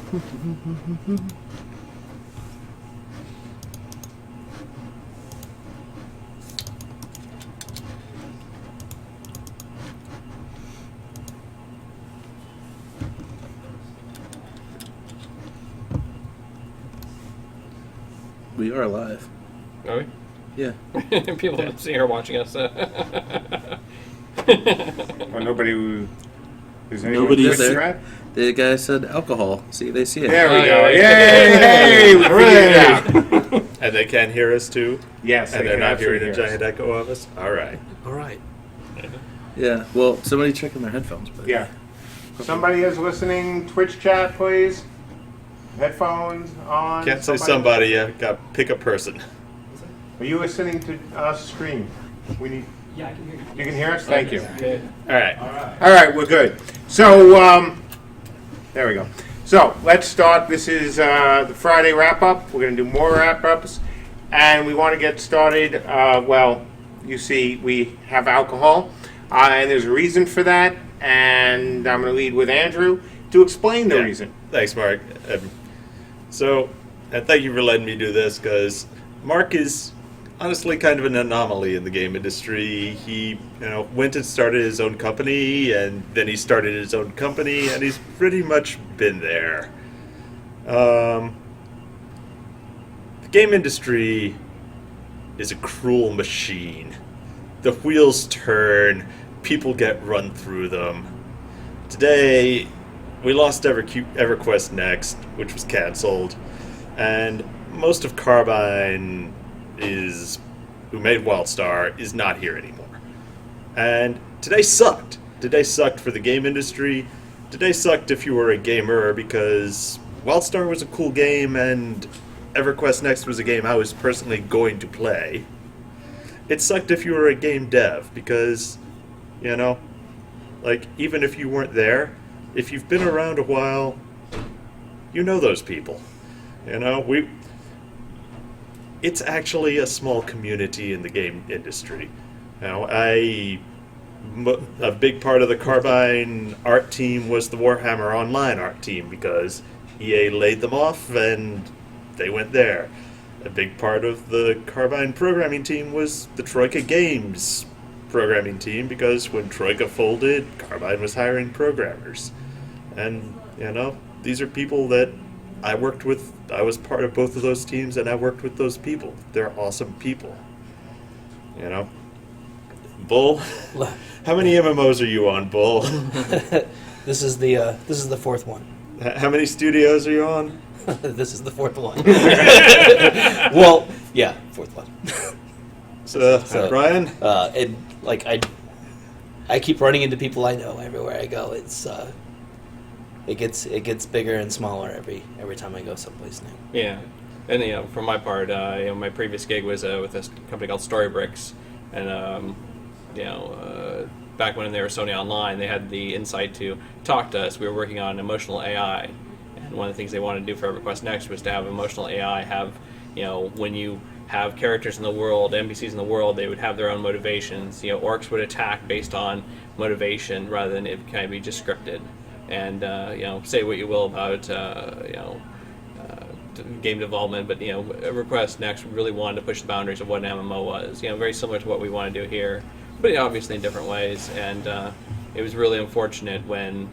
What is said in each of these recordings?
We are live. Are we? Yeah. People listening are watching us. Well, nobody. Is anyone Nobody's Twitch there. chat? The guy said alcohol. See, they see it. There we Oh, go. yeah. Yay! We figured it out. And they can hear us too? Yes, And they they're can not hearing absolutely a hear us. giant echo of us? All right. All right. Yeah. Well, somebody checking their headphones. But Yeah. Somebody is listening. Twitch chat, please. Headphones on. Can't say somebody, got pick a person. Are you listening to us scream? We need. Yeah, I can hear you. You can hear us. Thank you. Okay. All right. All right, we're good. So, there we go. So, let's start. This is the Friday wrap-up. We're going to do more wrap-ups. And we want to get started. Well, you see, we have alcohol. And there's a reason for that. And I'm going to lead with Andrew to explain the Yeah. reason. Thanks, Mark. And thank you for letting me do this, because Mark is honestly kind of an anomaly in the game industry. He, went and started his own company, and then he started his own company, and he's pretty much been there. The game industry is a cruel machine. The wheels turn, people get run through them. Today, we lost EverQuest Next, which was canceled, and most of Carbine who made WildStar, is not here anymore. And today sucked. Today sucked for the game industry. Today sucked if you were a gamer, because WildStar was a cool game and EverQuest Next was a game I was personally going to play. It sucked if you were a game dev, because, even if you weren't there, if you've been around a while, you know those people. It's actually a small community in the game industry. A big part of the Carbine art team was the Warhammer Online art team, because EA laid them off and they went there. A big part of the Carbine programming team was the Troika Games programming team, because when Troika folded, Carbine was hiring programmers. And, these are people that I worked with. I was part of both of those teams, and I worked with those people. They're awesome people. Bull, how many MMOs are you on, Bull? This is the fourth one. How many studios are you on? This is the fourth one. Well, yeah, fourth one. So Brian? I keep running into people I know everywhere I go. It gets bigger and smaller every time I go someplace new. Yeah. And, for my part, my previous gig was with this company called Storybricks. And, back when they were Sony Online, they had the insight to talk to us. We were working on emotional AI. And one of the things they wanted to do for EverQuest Next was to have emotional AI have, when you have characters in the world, NPCs in the world, they would have their own motivations. Orcs would attack based on motivation rather than it kind of be just scripted. And, say what you will about, game development, but, EverQuest Next really wanted to push the boundaries of what an MMO was. Very similar to what we want to do here, but obviously in different ways. And it was really unfortunate when,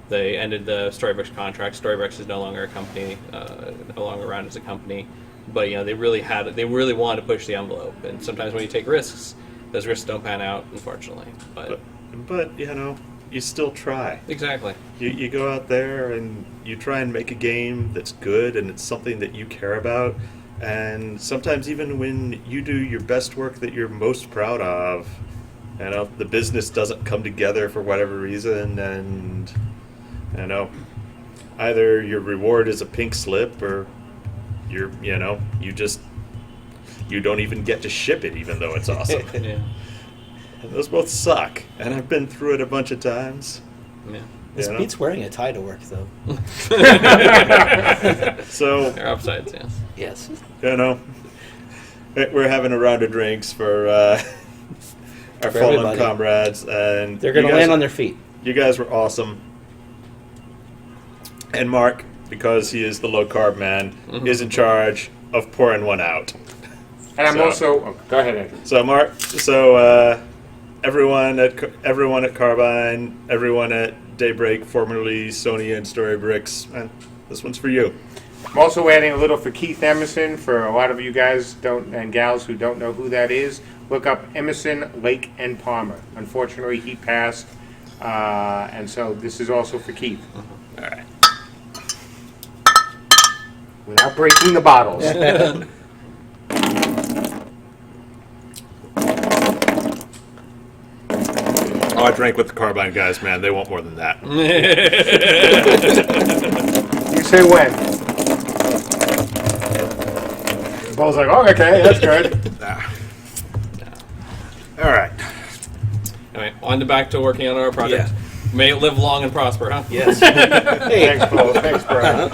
they ended the Storybricks contract. Storybricks is no longer a company, no longer around as a company. But, they really wanted to push the envelope. And sometimes when you take risks, those risks don't pan out, unfortunately. But you still try. exactly. You go out there and you try and make a game that's good and it's something that you care about. And sometimes even when you do your best work that you're most proud of, the business doesn't come together for whatever reason, and either your reward is a pink slip, or you don't even get to ship it, even though it's awesome. Yeah. And those both suck, and I've been through it a bunch of times. Yeah. This beats wearing a tie to work, though. So, There are upsides, yes. Yes. we're having a round of drinks for our For fallen everybody. comrades, and They're going to land on their feet. You guys were awesome. And Mark, because he is the low carb man, is in charge of pouring one out. And I'm So- also. Oh, go ahead, Andrew. So Mark, everyone at Carbine, everyone at Daybreak, formerly Sony and Storybricks, and this one's for you. I'm also adding a little for Keith Emerson. For a lot of you guys and gals who don't know who that is, look up Emerson, Lake, and Palmer. Unfortunately, he passed, and so this is also for Keith. All right. Without breaking the bottles. Oh, I drank with the Carbine guys, man. They want more than that. You say when? Paul's like, oh, okay, that's good. All right. Anyway, on to back to working on our project. May it live long and prosper, huh? Yes. Thanks, Paul. Thanks, bro.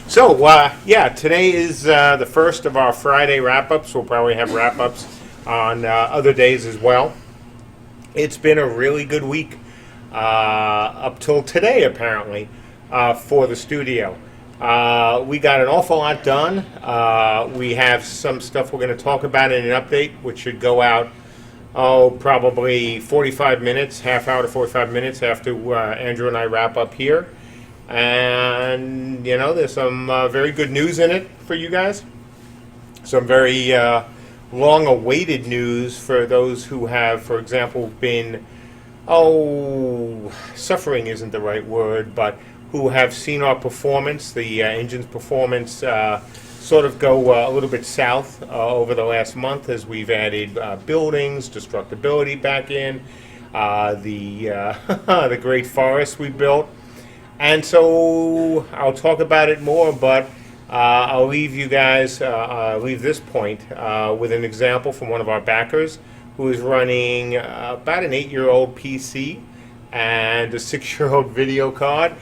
So, today is the first of our Friday wrap-ups. We'll probably have wrap-ups on other days as well. It's been a really good week up till today, apparently, for the studio. We got an awful lot done. We have some stuff we're going to talk about in an update, which should go out, probably 45 minutes, half hour to 45 minutes after Andrew and I wrap up here. And, there's some very good news in it for you guys. Some very long-awaited news for those who have, for example, been, suffering isn't the right word, but who have seen our performance, the engine's performance, sort of go a little bit south over the last month as we've added buildings, destructibility back in, the great forest we built. And so I'll talk about it more, but I'll leave you guys, leave this point with an example from one of our backers who is running about an 8-year-old PC and a 6-year-old video card.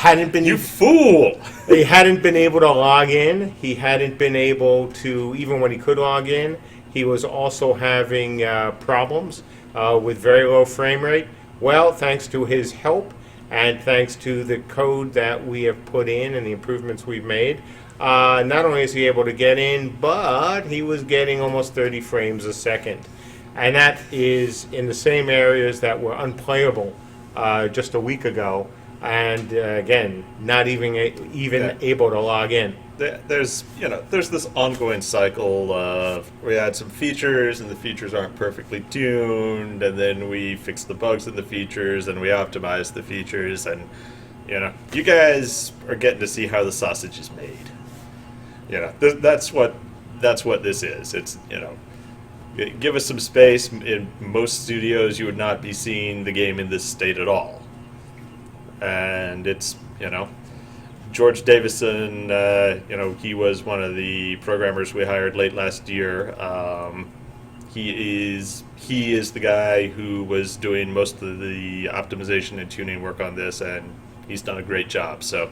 You fool! He hadn't been able to log in. He hadn't been able to, even when he could log in, he was also having problems with very low frame rate. Well, thanks to his help, and thanks to the code that we have put in and the improvements we've made, not only is he able to get in, but he was getting almost 30 frames a second. And that is in the same areas that were unplayable just a week ago. And again, not even able to log in. There's this ongoing cycle of we add some features and the features aren't perfectly tuned, and then we fix the bugs in the features and we optimize the features, and you guys are getting to see how the sausage is made. That's what this is. It's give us some space. In most studios, you would not be seeing the game in this state at all, and it's George Davison, he was one of the programmers we hired late last year. He is the guy who was doing most of the optimization and tuning work on this, and he's done a great job. So,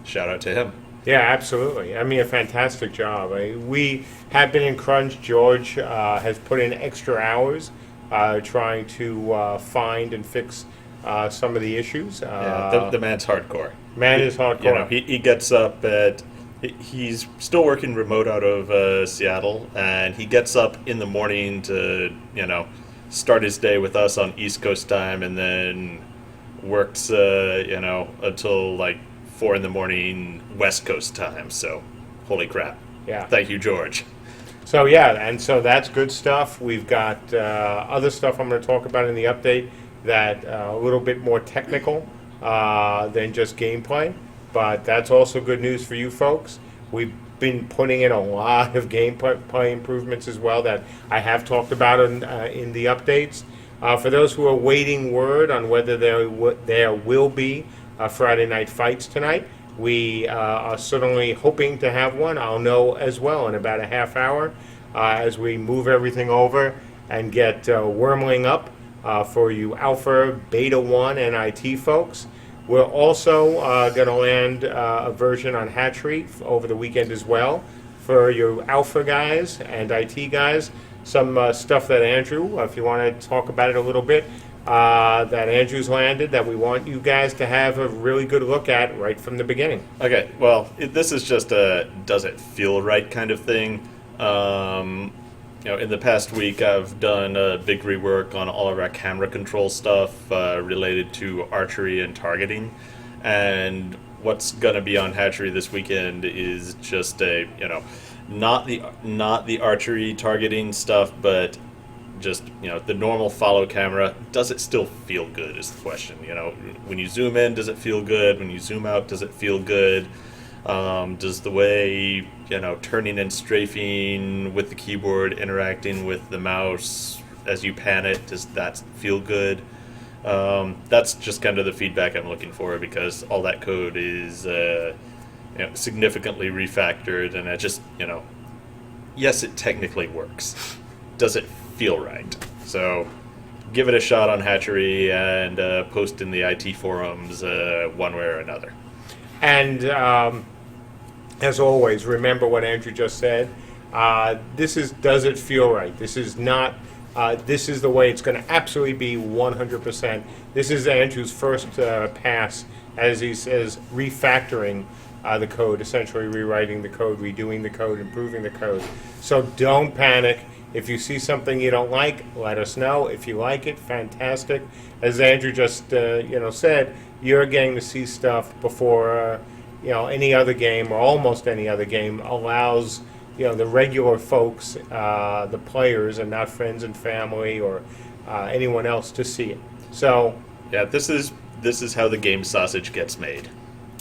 shout out to him. Yeah, absolutely. I mean, a fantastic job. We have been in crunch. George has put in extra hours trying to find and fix some of the issues. The man's hardcore. Man is hardcore. He gets up at. He's still working remote out of Seattle, and he gets up in the morning to start his day with us on East Coast time, and then works until like 4 a.m. West Coast time. So, holy crap! Yeah. Thank you, George. So and so that's good stuff. We've got other stuff I'm going to talk about in the update that a little bit more technical than just gameplay, but that's also good news for you folks. We've been putting in a lot of gameplay improvements as well that I have talked about in the updates. For those who are waiting word on whether there will be Friday Night Fights tonight, we are certainly hoping to have one. I'll know as well in about a half hour as we move everything over and get Wormling up for you Alpha, Beta 1, and IT folks. We're also going to land a version on Hatchery over the weekend as well for your Alpha guys and IT guys. Some stuff that Andrew, if you want to talk about it a little bit, that Andrew's landed that we want you guys to have a really good look at right from the beginning. Okay, well, this is just a does it feel right kind of thing. In the past week, I've done a big rework on all of our camera control stuff related to archery and targeting, and what's going to be on Hatchery this weekend is just not the archery targeting stuff, but just the normal follow camera. Does it still feel good is the question. When you zoom in, does it feel good? When you zoom out, does it feel good? Does the way turning and strafing with the keyboard, interacting with the mouse as you pan it, does that feel good? That's just kind of the feedback I'm looking for, because all that code is significantly refactored, and I just yes, it technically works. Does it feel right? So give it a shot on Hatchery and post in the IT forums one way or another. And as always, remember what Andrew just said. This is does it feel right? This is not. This is the way it's going to absolutely be 100%. This is Andrew's first pass, as he says, refactoring the code, essentially rewriting the code, redoing the code, improving the code. So don't panic. If you see something you don't like, let us know. If you like it, fantastic. As Andrew just said, you're getting to see stuff before any other game, or almost any other game, allows the regular folks, the players, and not friends and family or anyone else to see it. So yeah, this is how the game sausage gets made.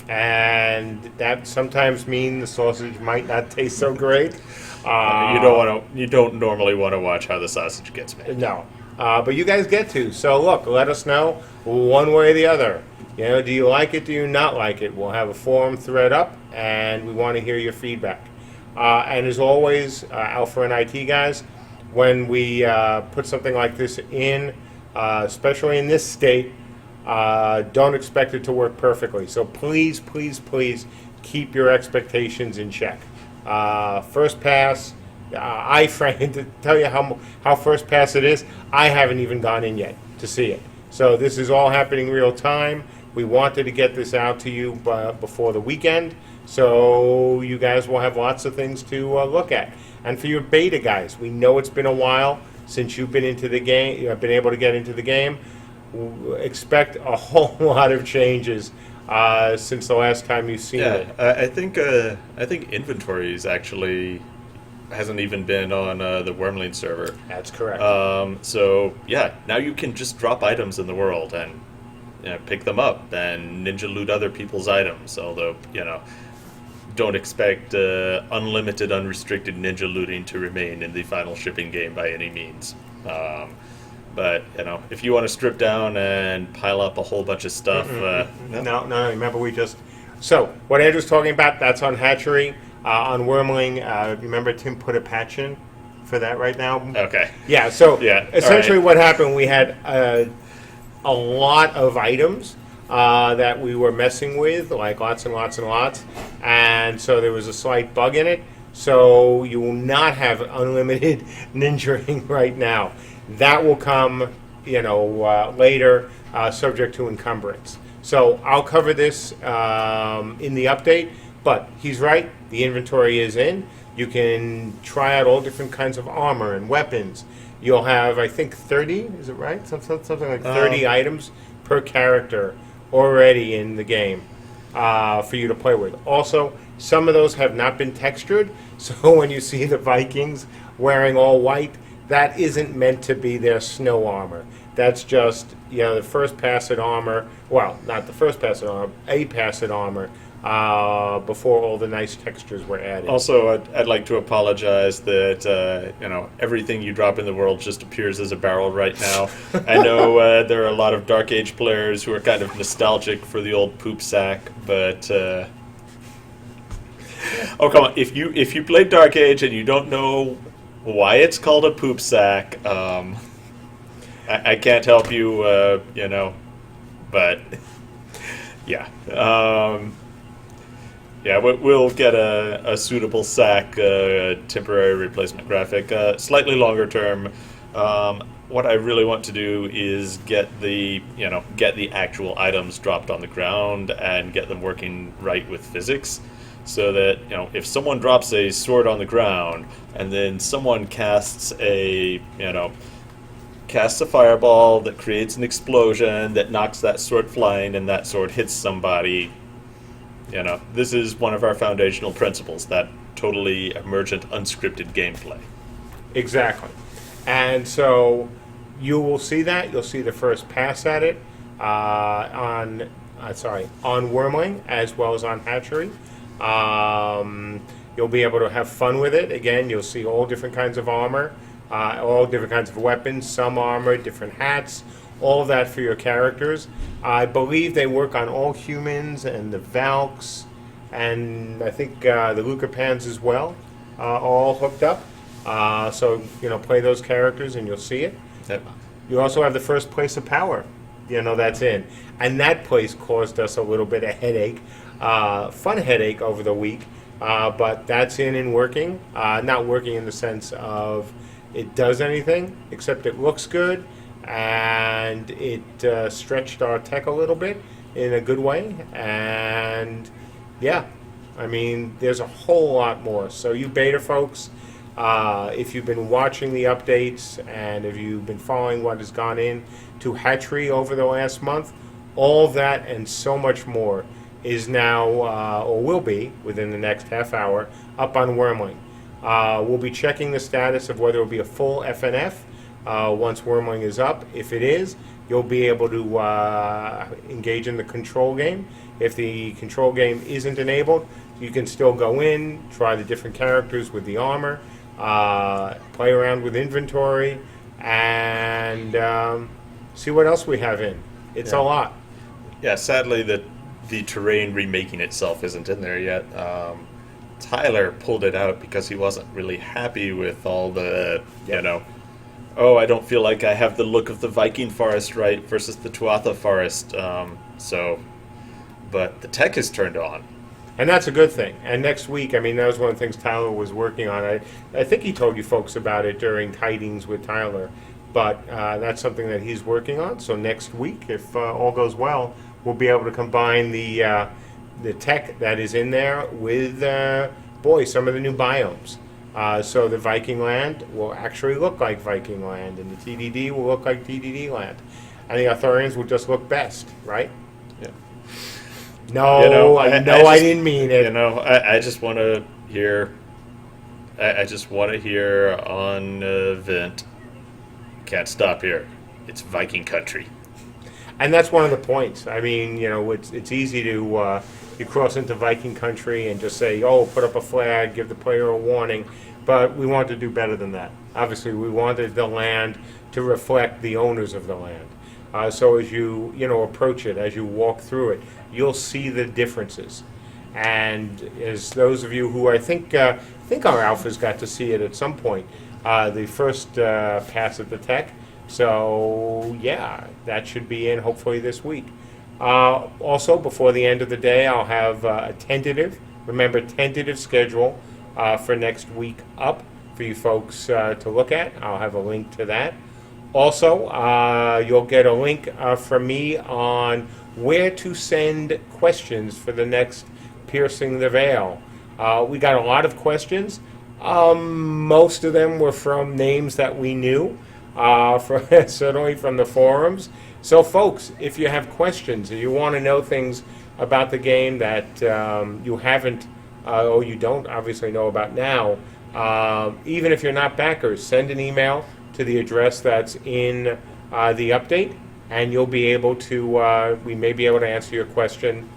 And that sometimes means the sausage might not taste so great. You don't normally want to watch how the sausage gets made. No, but you guys get to. So look, let us know one way or the other. Do you like it? Do you not like it? We'll have a forum thread up, and we want to hear your feedback. And as always, Alpha and IT guys, when we put something like this in, especially in this state, don't expect it to work perfectly. So please, please, please keep your expectations in check. First pass, I frankly, to tell you how first pass it is, I haven't even gone in yet to see it. So this is all happening real time. We wanted to get this out to you before the weekend, so you guys will have lots of things to look at. And for your beta guys, we know it's been a while since you've been into the game, been able to get into the game. Expect a whole lot of changes since the last time you've seen it. I think inventories actually hasn't even been on the Wormling server. That's correct. So yeah, now you can just drop items in the world and pick them up and ninja loot other people's items. Although don't expect unlimited, unrestricted ninja looting to remain in the final shipping game by any means. But if you want to strip down and pile up a whole bunch of stuff, No. Remember, so what Andrew's talking about, that's on Hatchery, on Wormling. Remember, Tim put a patch in for that right now. Okay. Yeah. So Yeah, essentially, all right. what happened? We had a lot of items that we were messing with, like lots and lots and lots, and so there was a slight bug in it. So you will not have unlimited ninjaing right now. That will come, later, subject to encumbrance. So I'll cover this in the update, but he's right. The inventory is in. You can try out all different kinds of armor and weapons. You'll have, I think, 30, is it right? Something like 30 items per character already in the game for you to play with. Also, some of those have not been textured, so when you see the Vikings wearing all white, that isn't meant to be their snow armor. That's just, the first pass at armor. Well, not the first pass at armor, a pass at armor before all the nice textures were added. Also, I'd like to apologize that everything you drop in the world just appears as a barrel right now. I know there are a lot of Dark Age players who are kind of nostalgic for the old poop sack, but oh come on! If you played Dark Age and you don't know why it's called a poop sack, I can't help you, but yeah. Yeah, we'll get a suitable SAC temporary replacement graphic. Slightly longer term. What I really want to do is get the actual items dropped on the ground and get them working right with physics, so that if someone drops a sword on the ground and then someone casts a fireball that creates an explosion that knocks that sword flying and that sword hits somebody. This is one of our foundational principles, that totally emergent, unscripted gameplay. Exactly. And so you will see that. You'll see the first pass at it on Wormling as well as on Hatchery. You'll be able to have fun with it. Again, you'll see all different kinds of armor, all different kinds of weapons, some armor, different hats, all of that for your characters. I believe they work on all humans and the Valks, and I think the Lucapans as well, all hooked up. So play those characters and you'll see it. Yep. You also have the first place of power, that's in. And that place caused us a little bit of headache, fun headache over the week, but that's in and working. Not working in the sense of it does anything, except it looks good, and it stretched our tech a little bit in a good way. And yeah, I mean, there's a whole lot more. So you beta folks, if you've been watching the updates and if you've been following what has gone in to Hatchery over the last month, all of that and so much more is now, or will be within the next half hour, up on Wormling. We'll be checking the status of whether it will be a full FNF once Wormling is up. If it is, you'll be able to engage in the control game. If the control game isn't enabled, you can still go in, try the different characters with the armor, play around with inventory, and see what else we have in. It's a lot. Yeah, sadly the terrain remaking itself isn't in there yet. Tyler pulled it out because he wasn't really happy with all the, I don't feel like I have the look of the Viking forest right versus the Tuatha forest. But the tech is turned on. And that's a good thing. And next week, that was one of the things Tyler was working on. I think he told you folks about it during Tidings with Tyler. But that's something that he's working on. So next week, if all goes well, we'll be able to combine the tech that is in there with, some of the new biomes. So the Viking land will actually look like Viking land, and the TDD will look like TDD land. And the Arthurians will just look best, right? Yeah. No, I didn't mean it. I just want to hear. I just want to hear on Vent. Can't stop here. It's Viking country. And that's one of the points. It's easy to you cross into Viking country and just say, put up a flag, give the player a warning. But we want to do better than that. Obviously, we wanted the land to reflect the owners of the land. So as you approach it, as you walk through it, you'll see the differences. And as those of you who I think our alphas got to see it at some point, the first pass at the tech. So yeah, that should be in hopefully this week. Also, before the end of the day, I'll have a tentative schedule for next week up for you folks to look at. I'll have a link to that. Also, you'll get a link from me on where to send questions for the next Piercing the Veil. We got a lot of questions. Most of them were from names that we knew, certainly from the forums. So, folks, if you have questions or you want to know things about the game that you haven't or you don't obviously know about now, even if you're not backers, send an email to the address that's in the update, and you'll be able to, we may be able to answer your question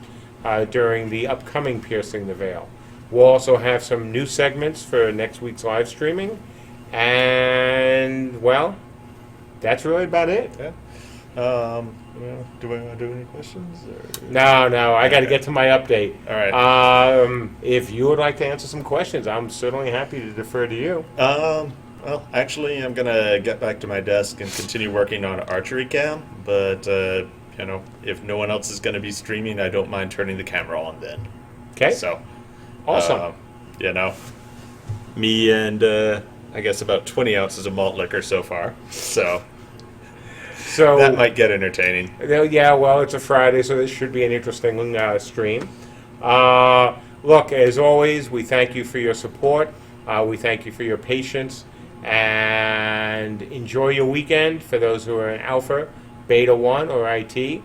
during the upcoming Piercing the Veil. We'll also have some new segments for next week's live streaming, and, well, that's really about it. Yeah. Do I want to do any questions? Or? No, I got to get to my update. All right. If you would like to answer some questions, I'm certainly happy to defer to you. Well, actually, I'm going to get back to my desk and continue working on Archery Cam, but, if no one else is going to be streaming, I don't mind turning the camera on then. Okay. So, Awesome. You know, me and I guess about 20 ounces of malt liquor so far. So So that might get entertaining. yeah, well, it's a Friday, so this should be an interesting stream. Look, as always, we thank you for your support. We thank you for your patience, and enjoy your weekend. For those who are in Alpha, Beta 1, or IT,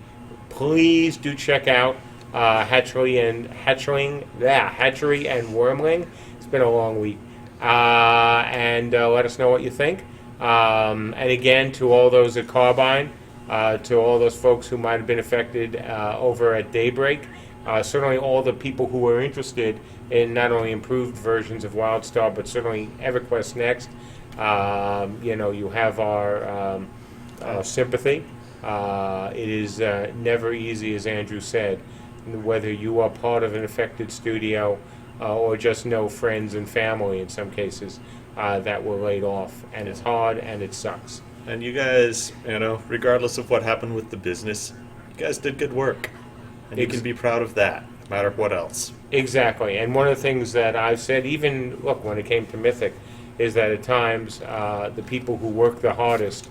please do check out Hatchery and Wormling. It's been a long week, and let us know what you think. And again, to all those at Carbine, to all those folks who might have been affected over at Daybreak, certainly all the people who are interested in not only improved versions of WildStar, but certainly EverQuest Next, you have our sympathy. It is never easy, as Andrew said, whether you are part of an affected studio or just know friends and family in some cases that were laid off. And it's hard and it sucks. And you guys, regardless of what happened with the business, you guys did good work. And you can be proud of that, no matter what else. Exactly. And one of the things that I've said, even, look, when it came to Mythic, is that at times the people who worked the hardest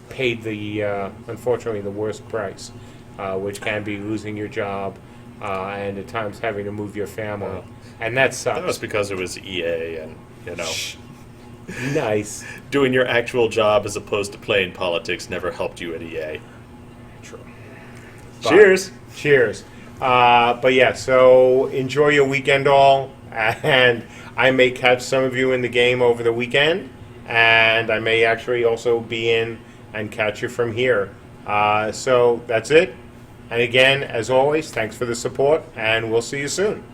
paid unfortunately, the worst price, which can be losing your job and at times having to move your family. Well, and that sucks. That was because it was EA and, Nice. doing your actual job as opposed to playing politics never helped you at EA. True. Cheers! Cheers. But yeah, so enjoy your weekend all, and I may catch some of you in the game over the weekend, and I may actually also be in and catch you from here. So that's it. And again, as always, thanks for the support, and we'll see you soon.